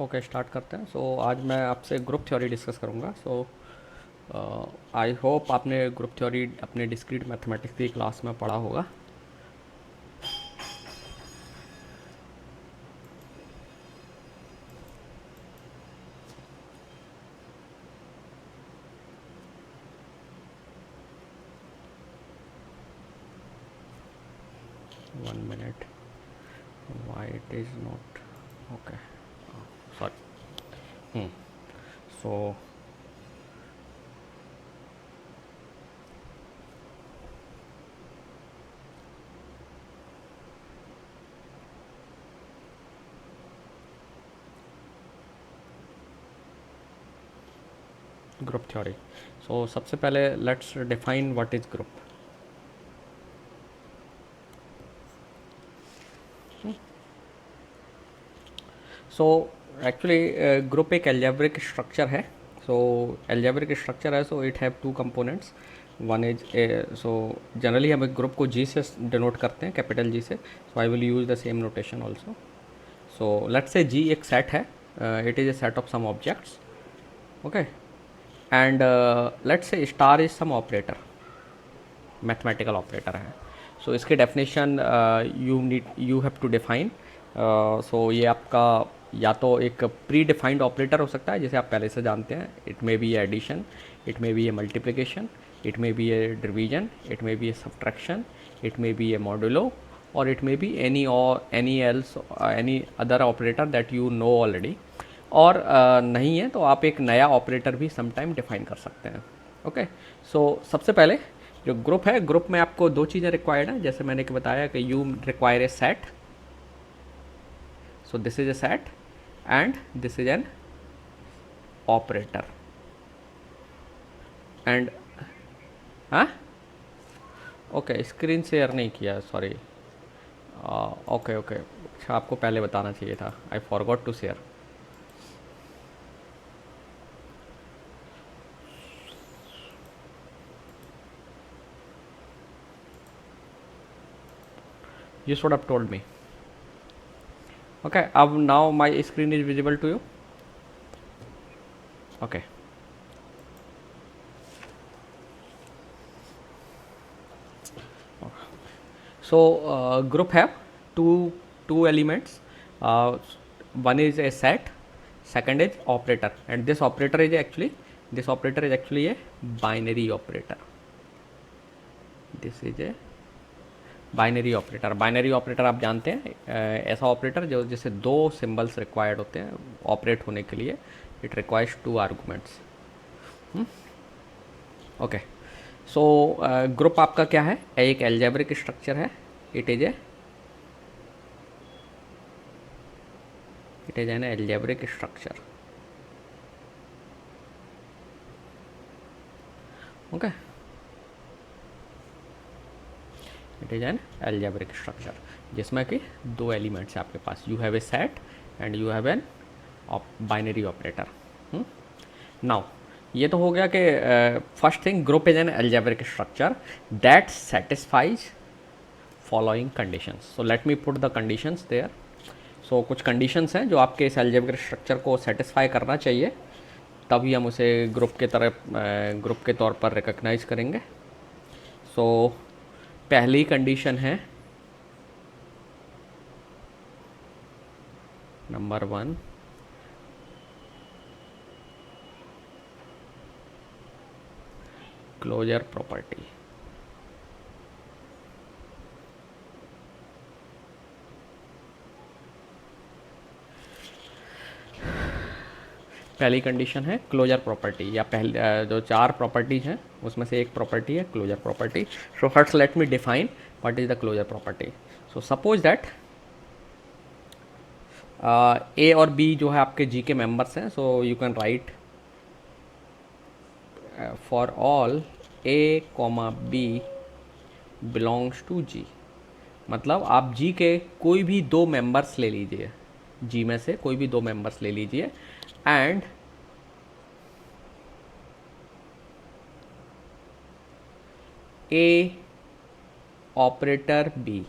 Okay, start करते हैं। आज मैं आपसे ग्रुप थ्योरी डिस्कस करूँगा। आई होप आपने ग्रुप थ्योरी अपने डिस्क्रीट मैथमेटिक्स की क्लास में पढ़ा होगा। One minute, why it is not okay, sorry. So group theory. सबसे पहले let's define what is group. So actually group एक एल्जेब्रिक स्ट्रक्चर है। एल्जेब्रिक स्ट्रक्चर है, so it have two components. One is so generally हम एक group को जी से denote करते हैं, कैपिटल जी से। So I will use the same notation also. So let's say G एक सेट है, it is a set of some objects, okay. And let's say star is some operator, mathematical operator है। इसके definition you have to define. ये आपका या तो एक pre defined operator हो सकता है, जिसे आप पहले से जानते हैं। It may be addition, it may be a multiplication, it may be a division, it may be a subtraction, it may be a modulo, और it may be any other operator that you know already. और नहीं है तो आप एक नया operator भी sometime define कर सकते हैं, ओके। सबसे पहले जो ग्रुप है, ग्रुप में आपको दो चीज़ें रिक्वायर्ड हैं, जैसे मैंने बताया कि you require a set. This is A set and this is an operator. And हाँ, ओके, स्क्रीन शेयर नहीं किया, सॉरी। ओके ओके, अच्छा, आपको पहले बताना चाहिए था। I forgot to share. You should have told me. Okay, now my screen is visible to you. Okay. Group have two elements. One is a set, second is operator, and this operator is actually a binary operator. This is a binary operator. Binary operator आप जानते हैं, ऐसा operator जो जैसे दो symbols required होते हैं operate होने के लिए। It requires two arguments, okay. Group आपका क्या है? एक एल्जेब्रिक स्ट्रक्चर है। It is an algebraic structure, okay. It is an algebraic structure जिसमें कि दो एलिमेंट्स है आपके पास। You have a set and you have an binary operator. Now ये तो हो गया कि first thing, group is an algebraic structure that satisfies following conditions. Let me put the conditions there. कुछ कंडीशंस हैं जो आपके इस एल्जेब्रिक स्ट्रक्चर को सेटिस्फाई करना चाहिए, तभी हम उसे ग्रुप के तौर पर रिकग्नाइज करेंगे। पहली कंडीशन है नंबर 1, क्लोजर प्रॉपर्टी। पहली कंडीशन है क्लोजर प्रॉपर्टी, या पहले जो चार प्रॉपर्टीज हैं उसमें से एक प्रॉपर्टी है closure property. First let me define what is the closure property. Suppose that A और बी जो है आपके जी के मेंबर्स हैं। You can write for all A comma B belongs to G. मतलब आप जी के कोई भी दो मेंबर्स ले लीजिए, जी में से कोई भी दो मेंबर्स ले लीजिए, एंड ए ऑपरेटर बी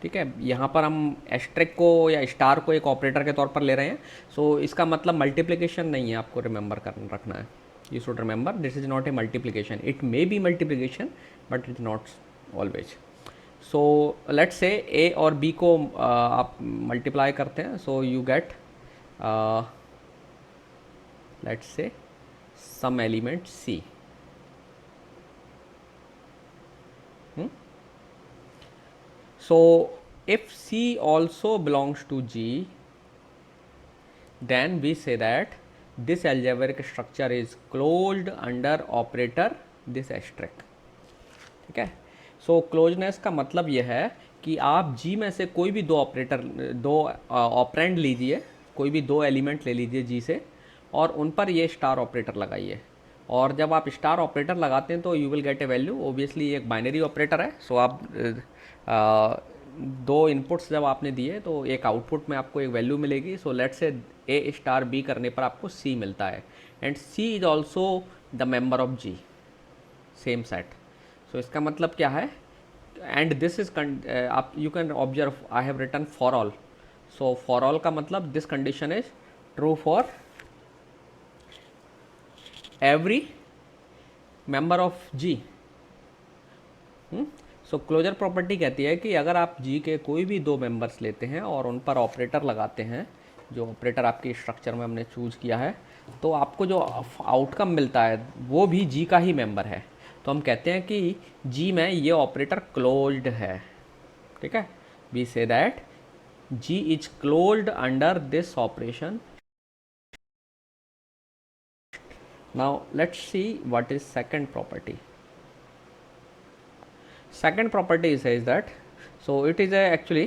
ठीक है, यहाँ पर हम एस्ट्रिक को या स्टार को एक ऑपरेटर के तौर पर ले रहे हैं। सो इसका मतलब मल्टीप्लिकेशन नहीं है, आपको रिमेंबर कर रखना है। You should remember this is not a multiplication, it may be multiplication but it not always. So let's say A और बी को आप मल्टीप्लाई करते हैं, so you get let's say some element C. So if C also belongs to G, then we say that this algebraic structure is closed under operator this asterisk। ठीक है, सो closeness का मतलब यह है कि आप G में से कोई भी दो ऑपरेटर, दो ऑपरेंड लीजिए, कोई भी दो एलिमेंट ले लीजिए G से, और उन पर ये स्टार ऑपरेटर लगाइए। और जब आप स्टार ऑपरेटर लगाते हैं तो you will gate A value. Obviously ये एक बाइनरी ऑपरेटर है, सो आप दो इनपुट्स जब आपने दिए तो एक आउटपुट में आपको एक वैल्यू मिलेगी। सो let's say A star B करने पर आपको सी मिलता है, and C is also the member of G, same set. So इसका मतलब क्या है, एंड दिस इज आप you can observe I have written for all. So for all का मतलब this condition is true for every member of G. So closure property कहती है कि अगर आप जी के कोई भी दो मेंबर्स लेते हैं और उन पर ऑपरेटर लगाते हैं, जो ऑपरेटर आपके स्ट्रक्चर में हमने चूज किया है, तो आपको जो आउटकम मिलता है वो भी जी का ही मेंबर है। तो हम कहते हैं कि जी में ये ऑपरेटर क्लोज्ड है। ठीक है, we say that G is closed under this operation. Now let's see what is second property. Second property says that, so it is actually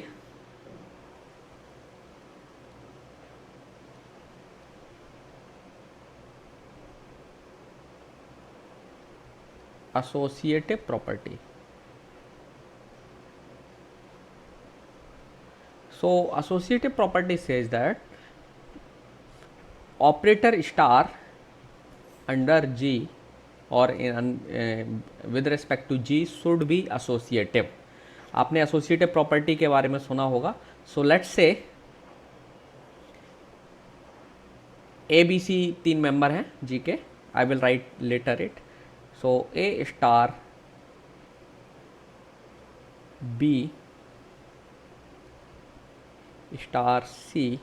associative property. So associative property says that operator star under G और with respect to G should be associative. आपने associative property के बारे में सुना होगा। सो let's say A B C तीन member हैं G के, I will write later it. So A star B star C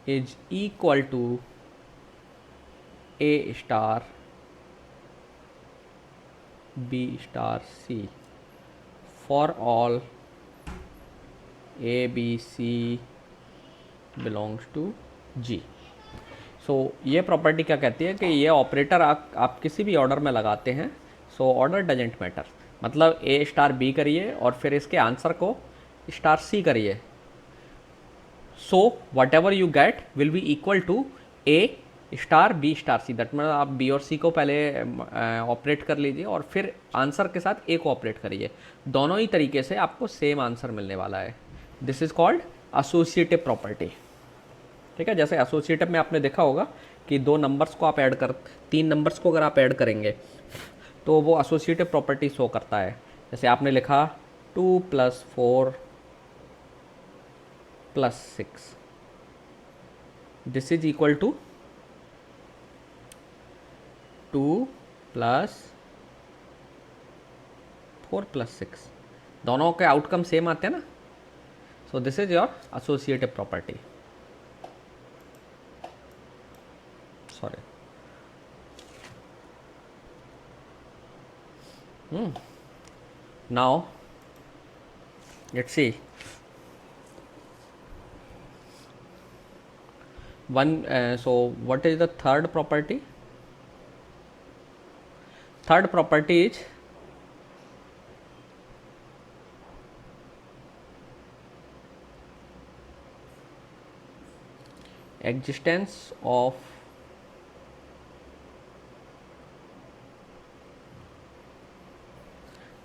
is equal to A star B star C for all A B C belongs to G। सो ये property क्या कहती है कि ये operator आप किसी भी ऑर्डर में लगाते हैं, सो ऑर्डर डजेंट मैटर। मतलब ए स्टार बी करिए और फिर इसके आंसर को स्टार सी करिए, so whatever you get will be equal to A star B star C. That मतलब आप बी और सी को पहले ऑपरेट कर लीजिए और फिर आंसर के साथ ए को ऑपरेट करिए। दोनों ही तरीके से आपको सेम आंसर मिलने वाला है। This is called associative property. ठीक है, जैसे एसोसिएटिव में आपने देखा होगा कि दो नंबर्स को आप ऐड कर, तीन नंबर्स को अगर आप ऐड करेंगे तो वो एसोसिएटिव प्रॉपर्टी शो करता है। जैसे आपने लिखा 2 + 4 + 6, दिस इज इक्वल टू 2 + 4 + 6। दोनों के आउटकम सेम आते हैं ना। सो this is your associative property. Sorry, now let's C one so what is the third property? Third property is existence of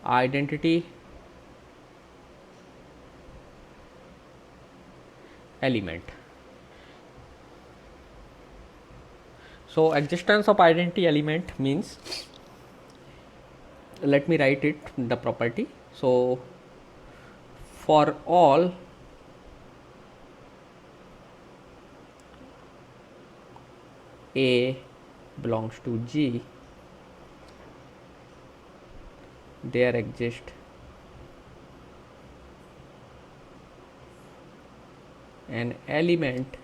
identity element. So existence of identity element means, let me write it, the property. So for all A belongs to G, there exists an element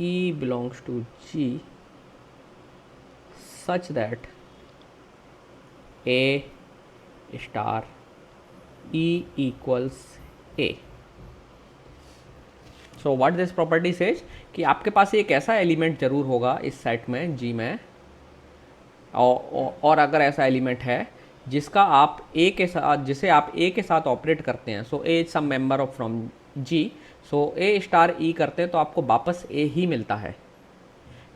E belongs to G such that A star E equals A. So what this property says कि आपके पास एक ऐसा element जरूर होगा इस set में जी में, और अगर ऐसा एलिमेंट है जिसका आप ए के साथ जिसे आप ए के साथ ऑपरेट करते हैं, so A is some member of from G, so A star E करते हैं तो आपको वापस ए ही मिलता है।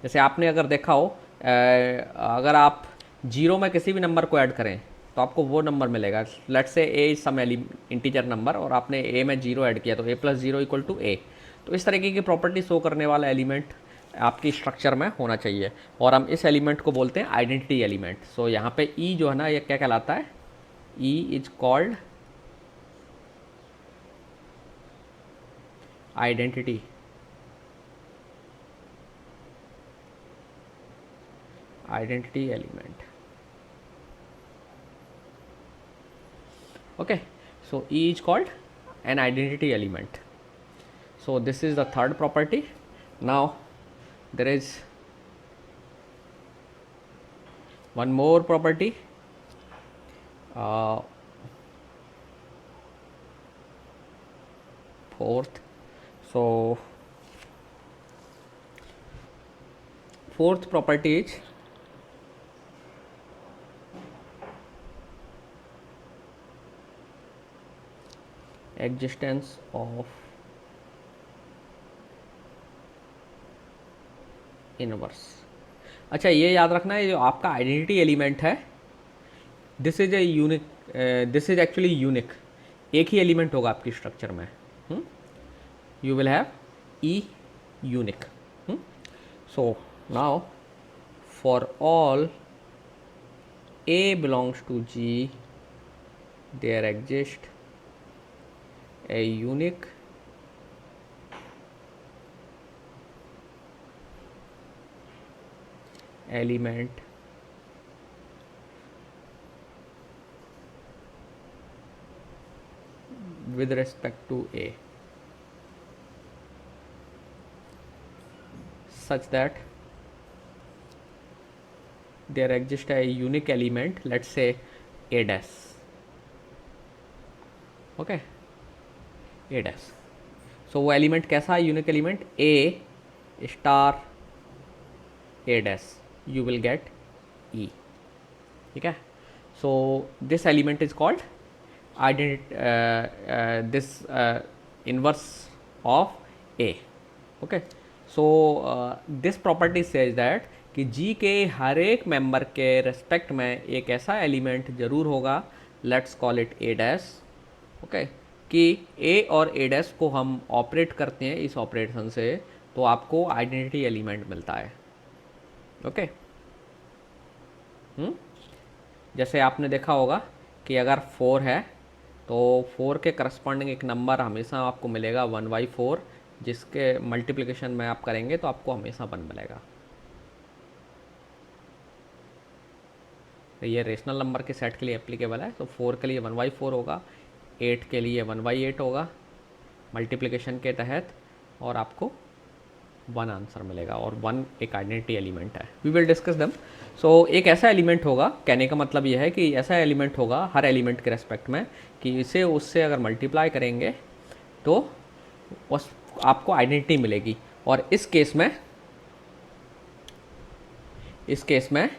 जैसे आपने अगर देखा हो, अगर आप जीरो में किसी भी नंबर को ऐड करें तो आपको वो नंबर मिलेगा। Let's say A is some integer number और आपने ए में जीरो ऐड किया तो A plus zero equal to A. तो इस तरीके की प्रॉपर्टी शो करने वाला एलिमेंट आपकी स्ट्रक्चर में होना चाहिए, और हम इस एलिमेंट को बोलते हैं आइडेंटिटी एलिमेंट। सो यहाँ पे ई जो है ना, ये क्या कहलाता है? E is called identity element. Okay, so E is called an identity element. So this is the third property. Now there is one more property, fourth. So fourth property is existence of inverse. अच्छा, ये याद रखना है, जो आपका identity element है, this is a unique, this is actually unique. एक ही एलिमेंट होगा आपकी स्ट्रक्चर में। You will have E unique. So now for all A belongs to G, there exist a unique element with respect to A such that there exists a unique element, let's say A dash. Okay, A dash. So वो element कैसा है? Unique element A star A dash, you will get E. ठीक है, so this element is called this inverse of A. Okay, so this property says that कि G के हर एक member के respect में एक ऐसा एलिमेंट जरूर होगा, let's call it A dash. Okay, कि ए और ए डैश को हम ऑपरेट करते हैं इस ऑपरेशन से, तो आपको आइडेंटिटी एलिमेंट मिलता है। ओके, जैसे आपने देखा होगा कि अगर 4 है तो 4 के करस्पॉन्डिंग एक नंबर हमेशा आपको मिलेगा 1/4, जिसके मल्टीप्लिकेशन में आप करेंगे तो आपको हमेशा 1 मिलेगा। तो ये रेशनल नंबर के सेट के लिए एप्लीकेबल है। तो 4 के लिए 1/4 होगा, 8 के लिए 1/8 होगा मल्टीप्लिकेशन के तहत, और आपको 1 आंसर मिलेगा, और 1 एक आइडेंटिटी एलिमेंट है। वी विल डिस्कस दम। सो एक ऐसा एलिमेंट होगा, कहने का मतलब यह है कि ऐसा एलिमेंट होगा हर एलिमेंट के रेस्पेक्ट में कि इसे उससे अगर मल्टीप्लाई करेंगे तो उस आपको आइडेंटिटी मिलेगी। और इस केस में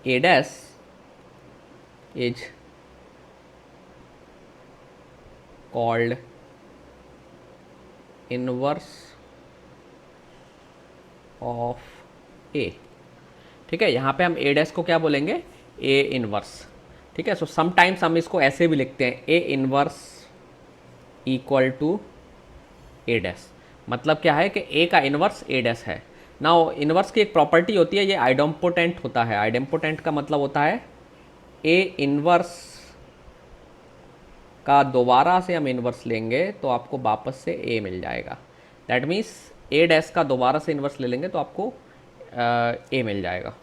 A dash is called inverse of A. ठीक है, यहाँ पे हम ए डैश को क्या बोलेंगे? A inverse. ठीक है, सो समटाइम्स हम इसको ऐसे भी लिखते हैं, A inverse equal to A dash. मतलब क्या है कि ए का इनवर्स ए डैश है। नाउ इनवर्स की एक प्रॉपर्टी होती है, ये आइडेम्पोटेंट होता है। आइडेम्पोटेंट का मतलब होता है ए इनवर्स का दोबारा से हम इन्वर्स लेंगे तो आपको वापस से ए मिल जाएगा। दैट मीन्स ए डैश का दोबारा से इन्वर्स ले लेंगे तो आपको ए मिल जाएगा।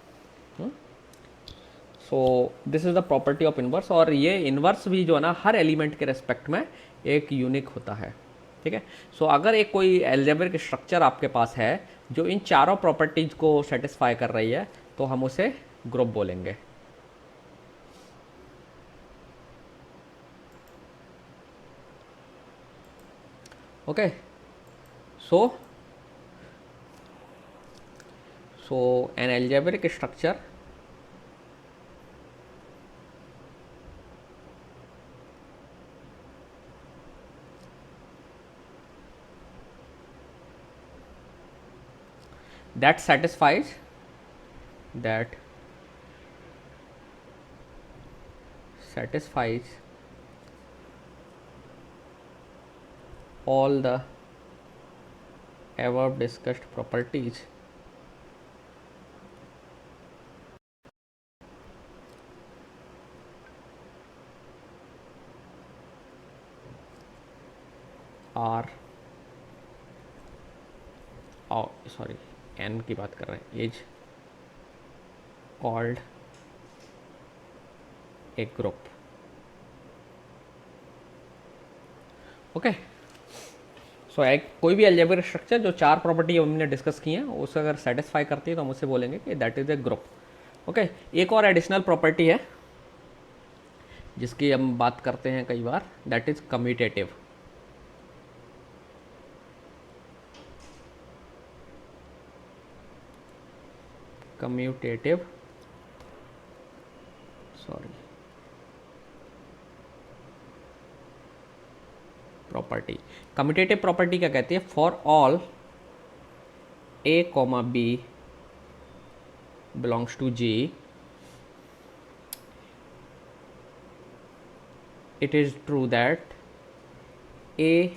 सो this is the property of inverse. और ये इन्वर्स भी जो है ना हर एलिमेंट के रेस्पेक्ट में एक यूनिक होता है, ठीक है। सो अगर एक कोई एल्जेब्रिक स्ट्रक्चर आपके पास है जो इन चारों प्रॉपर्टीज को सेटिस्फाई कर रही है तो हम उसे ग्रुप बोलेंगे। Okay, so an algebraic structure that satisfies all the above discussed properties are sorry N की बात कर रहे हैं, is called a group. Okay, so एक कोई भी अलजेब्रिक स्ट्रक्चर जो चार प्रॉपर्टी हमने डिस्कस की हैं उसे अगर सेटिस्फाई करती है तो हम उसे बोलेंगे कि that is a group. Okay, एक और एडिशनल प्रॉपर्टी है जिसकी हम बात करते हैं कई बार, that is commutative. Commutative property. Commutative property क्या कहती है? For all A comma B belongs to G, it is true that A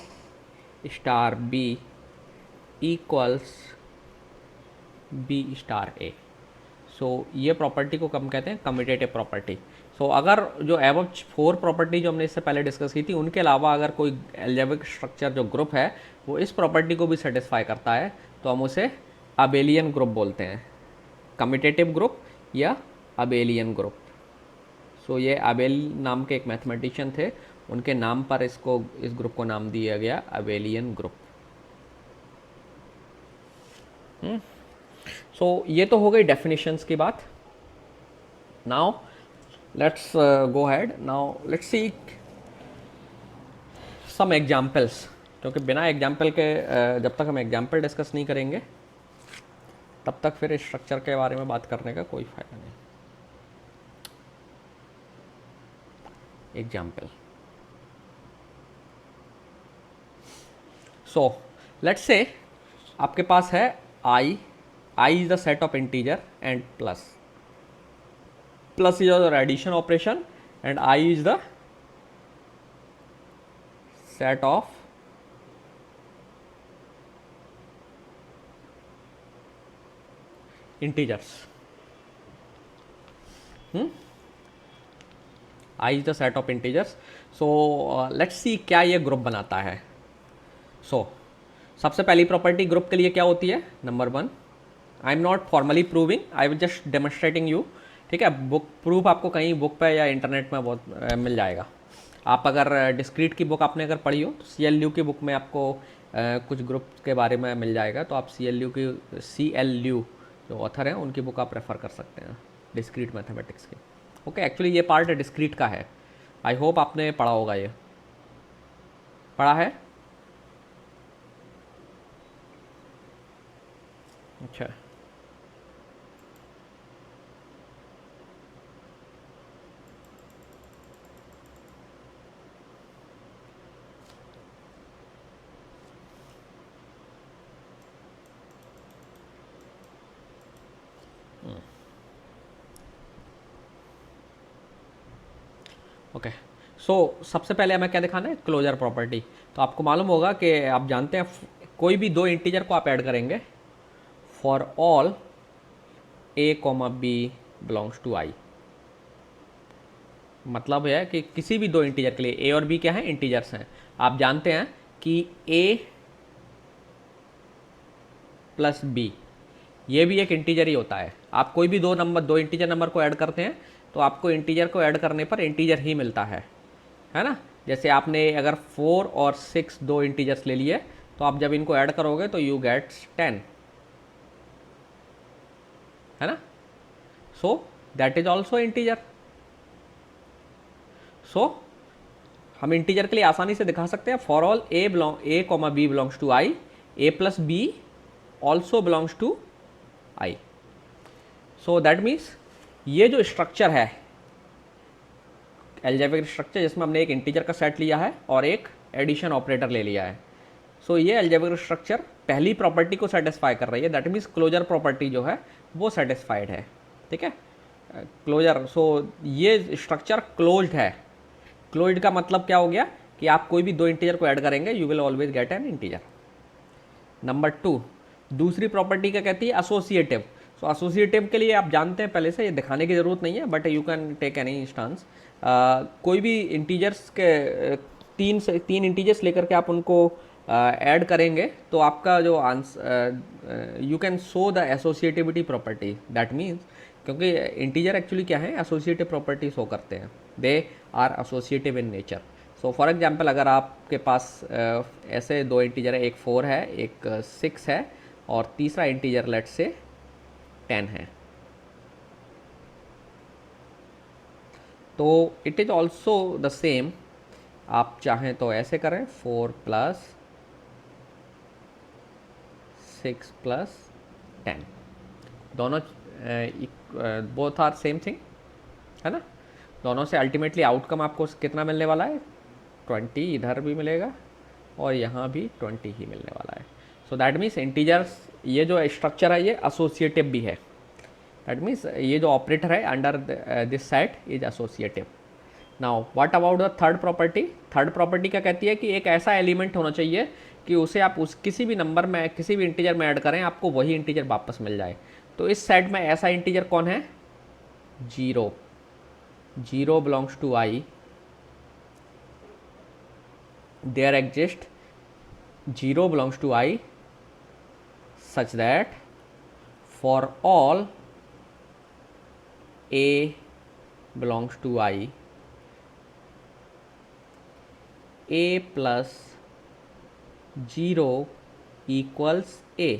star B equals B star A। सो ये प्रॉपर्टी को कम कहते हैं कम्यूटेटिव प्रॉपर्टी। सो अगर जो एबव 4 प्रॉपर्टी जो हमने इससे पहले डिस्कस की थी उनके अलावा अगर कोई एल्जेब्रिक स्ट्रक्चर जो ग्रुप है वो इस प्रॉपर्टी को भी सेटिस्फाई करता है तो हम उसे अबेलियन ग्रुप बोलते हैं, कम्यूटेटिव ग्रुप या अबेलियन ग्रुप। सो ये अबेल नाम के एक मैथमेटिशियन थे, उनके नाम पर इस ग्रुप को नाम दिया गया अबेलियन ग्रुप। सो ये तो हो गई डेफिनेशंस की बात। Now let's go head, now let's see some examples, क्योंकि बिना एग्जाम्पल के जब तक हम एग्जाम्पल डिस्कस नहीं करेंगे तब तक फिर इस स्ट्रक्चर के बारे में बात करने का कोई फ़ायदा नहीं। एग्जाम्पल, सो लेट्स से आपके पास है I is the set of integer and plus is your addition operation and I is the set of integers. I is the set of integers. So let's see क्या ये group बनाता है। सो सबसे पहली प्रॉपर्टी ग्रुप के लिए क्या होती है? Number 1, I am not formally proving, I will just demonstrating you, ठीक है। बुक प्रूफ आपको कहीं बुक पे या इंटरनेट में बहुत मिल जाएगा। आप अगर डिस्क्रीट की बुक आपने अगर पढ़ी हो तो CLU की बुक में आपको कुछ ग्रुप के बारे में मिल जाएगा, तो आप CLU जो ऑथर हैं उनकी बुक आप रेफ़र कर सकते हैं, डिस्क्रीट मैथमेटिक्स की। ओके, एक्चुअली ये पार्ट डिस्क्रीट का है, आई होप आपने पढ़ा होगा, ये पढ़ा है? अच्छा, ओके। सो सबसे पहले हमें क्या दिखाना है? Closure property. तो आपको मालूम होगा कि आप जानते हैं कोई भी दो इंटीजर को आप ऐड करेंगे, for all A, B belongs to I, मतलब है कि किसी भी दो इंटीजर के लिए, ए और बी क्या है, इंटीजर्स हैं। आप जानते हैं कि ए प्लस बी ये भी एक इंटीजर ही होता है। आप कोई भी दो इंटीजर नंबर को ऐड करते हैं तो आपको इंटीजर को ऐड करने पर इंटीजर ही मिलता है ना। जैसे आपने अगर 4 और 6 दो इंटीजर्स ले लिए तो आप जब इनको ऐड करोगे तो यू गेट्स 10, है ना। So that is also integer. So हम इंटीजर के लिए आसानी से दिखा सकते हैं, for all A comma B belongs to I, A plus B also belongs to I. So that means ये जो स्ट्रक्चर है एल्जेब्रिक स्ट्रक्चर, जिसमें हमने एक इंटीजर का सेट लिया है और एक एडिशन ऑपरेटर ले लिया है, सो ये एल्जेब्रिक स्ट्रक्चर पहली प्रॉपर्टी को सेटिस्फाई कर रही है, दैट मीन्स क्लोजर प्रॉपर्टी जो है वो सेटिस्फाइड है, ठीक है। क्लोजर, सो ये स्ट्रक्चर क्लोज्ड है। क्लोज्ड का मतलब क्या हो गया कि आप कोई भी दो इंटीजर को ऐड करेंगे you will always get an integer. Number 2, दूसरी प्रॉपर्टी क्या कहती है, एसोसिएटिव। सो एसोसिएटिव के लिए आप जानते हैं पहले से, ये दिखाने की ज़रूरत नहीं है, but you can take any instance. कोई भी इंटीजर्स के तीन इंटीजर्स लेकर के आप उनको ऐड करेंगे तो आपका जो answer, you can show the associativity property, that means क्योंकि इंटीजर एक्चुअली क्या है, एसोसिएटिव प्रॉपर्टी शो करते हैं, they are associative in nature. So for example अगर आपके पास ऐसे दो इंटीजर है, एक 4 है एक 6 है और तीसरा इंटीजर लेट से 10 है, तो it is also the same. आप चाहें तो ऐसे करें 4 प्लस 6 प्लस 10, दोनों बोथ आर सेम थिंग, है ना। दोनों से अल्टीमेटली आउटकम आपको कितना मिलने वाला है, 20 इधर भी मिलेगा और यहाँ भी 20 ही मिलने वाला है। सो दैट मीन्स इंटीजर्स, ये जो स्ट्रक्चर है ये एसोसिएटिव भी है, दैट मीन्स ये जो ऑपरेटर है under this set is associative. Now what about the third property. Third property क्या कहती है कि एक ऐसा एलिमेंट होना चाहिए कि उसे आप उस किसी भी नंबर में किसी भी इंटीजर में ऐड करें आपको वही इंटीजर वापस मिल जाए। तो इस सेट में ऐसा इंटीजर कौन है, 0। 0 belongs to I, there exist 0 belongs to I such that for all A belongs to I, A plus 0 equals A,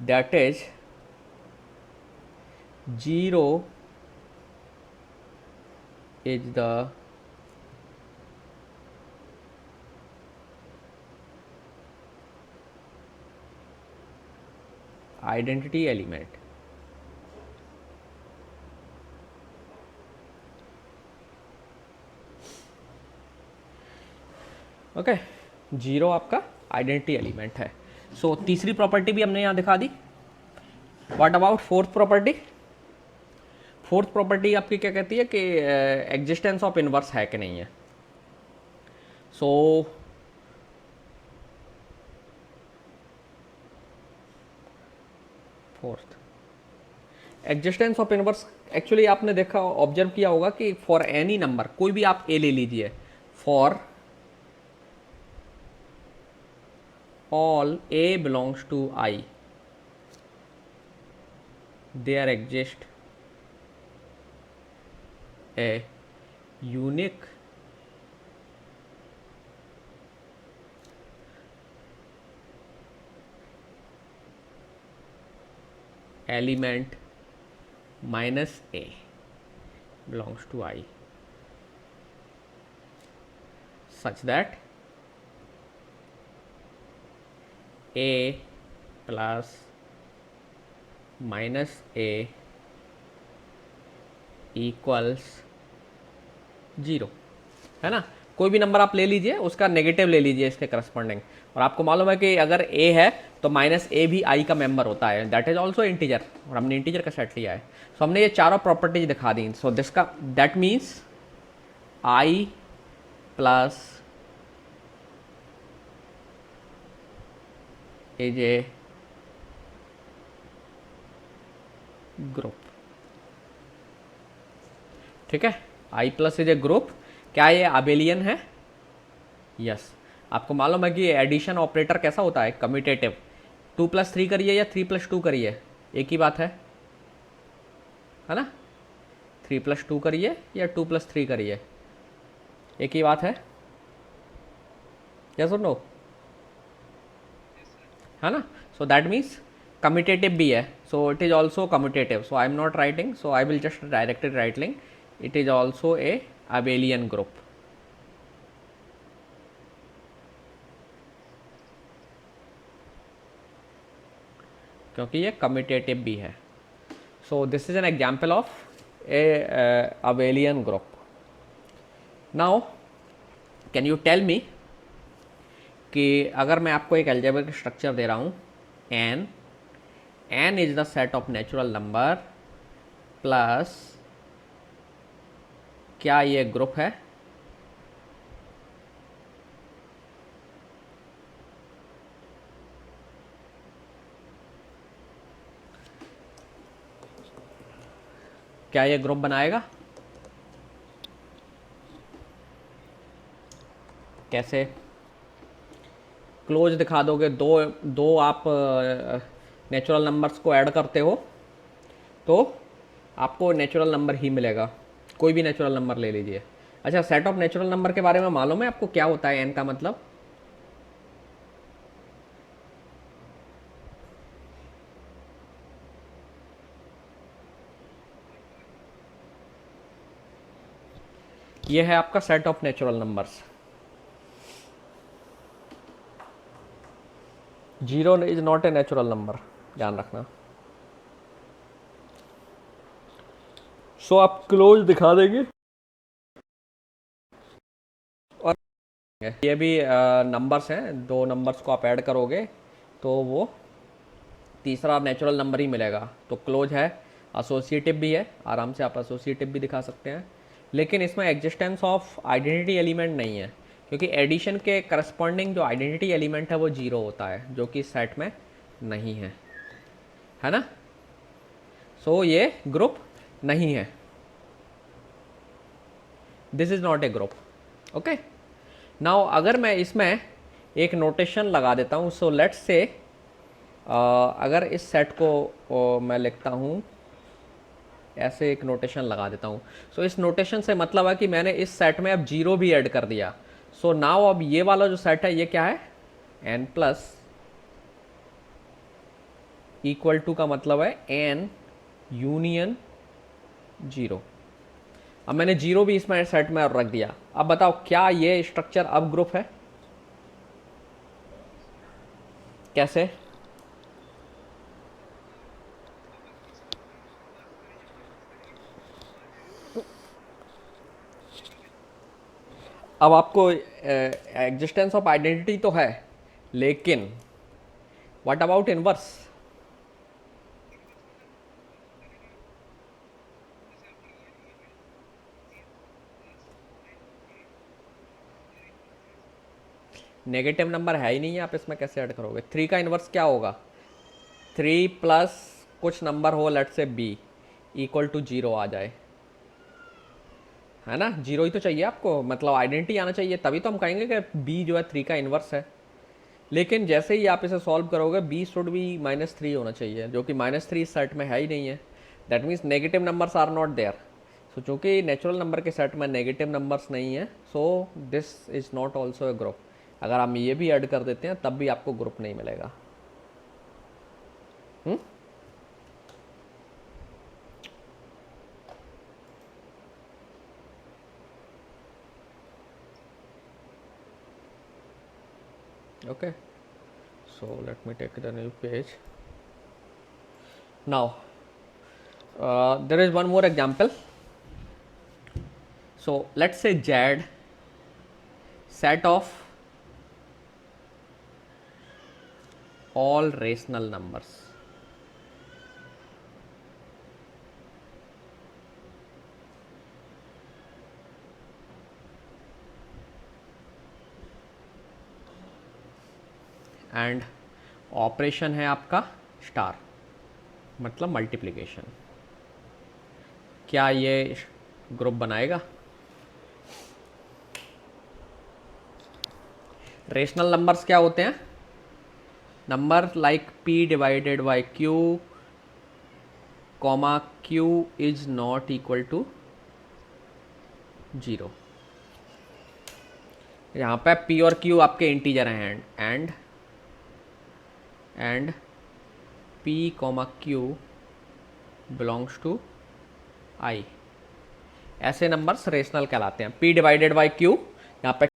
that is 0 is the identity element। Okay, 0 आपका आइडेंटिटी एलिमेंट है। सो तीसरी property भी हमने यहाँ दिखा दी। What about fourth property. Fourth property आपकी क्या कहती है कि एग्जिस्टेंस ऑफ इनवर्स है कि नहीं है। So fourth existence of inverse, actually आपने देखा ऑब्जर्व किया होगा कि फॉर एनी नंबर, कोई भी आप ए ले लीजिए, for all A belongs to I, there exists a unique element minus A belongs to I such that A plus minus A equals 0, है ना। कोई भी नंबर आप ले लीजिए उसका नेगेटिव ले लीजिए इसके करस्पॉन्डिंग, और आपको मालूम है कि अगर A है तो माइनस A भी I का मेंबर होता है, दैट इज ऑल्सो इंटीजर, और हमने इंटीजर का सेट लिया है। सो हमने ये चारों प्रॉपर्टीज दिखा दी। सो दिस का that means I plus is a group, ठीक है, आई प्लस इज ए ग्रुप। क्या ये अबेलियन है? यस। आपको मालूम है कि एडिशन ऑपरेटर कैसा होता है? कम्यूटेटिव। 2+3 करिए या 3+2 करिए, एक ही बात है ना? 3+2 करिए या 2+3 करिए, एक ही बात है। यस और नो? है ना? सो दैट मीन्स कम्यूटेटिव भी है, so it is also commutative. So I am not writing, so I will just directed writing it is also a abelian group. क्योंकि ये कम्यूटेटिव भी है। So this is an example of a abelian group. Now can you tell me कि अगर मैं आपको एक algebraic structure दे रहा हूँ, n is the set of natural number plus, क्या ये ग्रुप है? क्या ये ग्रुप बनाएगा? कैसे? क्लोज दिखा दोगे, दो आप नेचुरल नंबर्स को ऐड करते हो तो आपको नेचुरल नंबर ही मिलेगा, कोई भी नेचुरल नंबर ले लीजिए। अच्छा, सेट ऑफ नेचुरल नंबर के बारे में मालूम है आपको क्या होता है एन का मतलब? ये है आपका set of natural numbers. Zero is not a natural number, ध्यान रखना। सो आप क्लोज दिखा देंगे और ये भी नंबर्स हैं, दो नंबर्स को आप ऐड करोगे तो वो तीसरा नेचुरल नंबर ही मिलेगा। तो क्लोज है, एसोसिएटिव भी है, आराम से आप एसोसिएटिव भी दिखा सकते हैं, लेकिन इसमें एग्जिस्टेंस ऑफ आइडेंटिटी एलिमेंट नहीं है, क्योंकि एडिशन के करस्पॉन्डिंग जो आइडेंटिटी एलिमेंट है वो जीरो होता है, जो कि सेट में नहीं है ना? सो ये ग्रुप नहीं है, this is not A group. Okay, now अगर मैं इसमें एक नोटेशन लगा देता हूँ, सो लेट्स से अगर इस सेट को मैं लिखता हूँ ऐसे, एक नोटेशन लगा देता हूँ। सो इस नोटेशन से मतलब है कि मैंने इस सेट में अब जीरो भी ऐड कर दिया। सो नाउ अब ये वाला जो सेट है ये क्या है? n प्लस इक्वल टू का मतलब है n यूनियन जीरो। अब मैंने जीरो भी इसमें सेट में रख दिया। अब बताओ क्या ये स्ट्रक्चर अब ग्रुप है? कैसे? अब आपको एग्जिस्टेंस ऑफ आइडेंटिटी तो है, लेकिन what about inverse? Negative number है ही नहीं है, आप इसमें कैसे ऐड करोगे? 3 का इन्वर्स क्या होगा? 3 प्लस कुछ नंबर हो, लेट से b इक्वल टू जीरो आ जाए, है ना? जीरो ही तो चाहिए आपको, मतलब आइडेंटिटी आना चाहिए, तभी तो हम कहेंगे कि b जो है 3 का इन्वर्स है। लेकिन जैसे ही आप इसे सॉल्व करोगे b शुड भी -3 होना चाहिए, जो कि -3 सेट में है ही नहीं है। That means negative numbers are not there. So चूँकि नेचुरल नंबर के सेट में नेगेटिव नंबर्स नहीं है, so this is not also a group. अगर हम ये भी ऐड कर देते हैं तब भी आपको ग्रुप नहीं मिलेगा। Okay, so let me take the new page. Now there is one more example. So let's say z set of all rational numbers. And operation है आपका स्टार, मतलब मल्टीप्लिकेशन। क्या ये ग्रुप बनाएगा। रेशनल नंबर्स क्या होते हैं? Number like p divided by q comma q is not equal to 0। यहाँ पे p और q आपके इंटीजर हैं and p comma q belongs to i। ऐसे नंबर्स रेशनल कहलाते हैं। p डिवाइडेड बाई q, यहाँ पे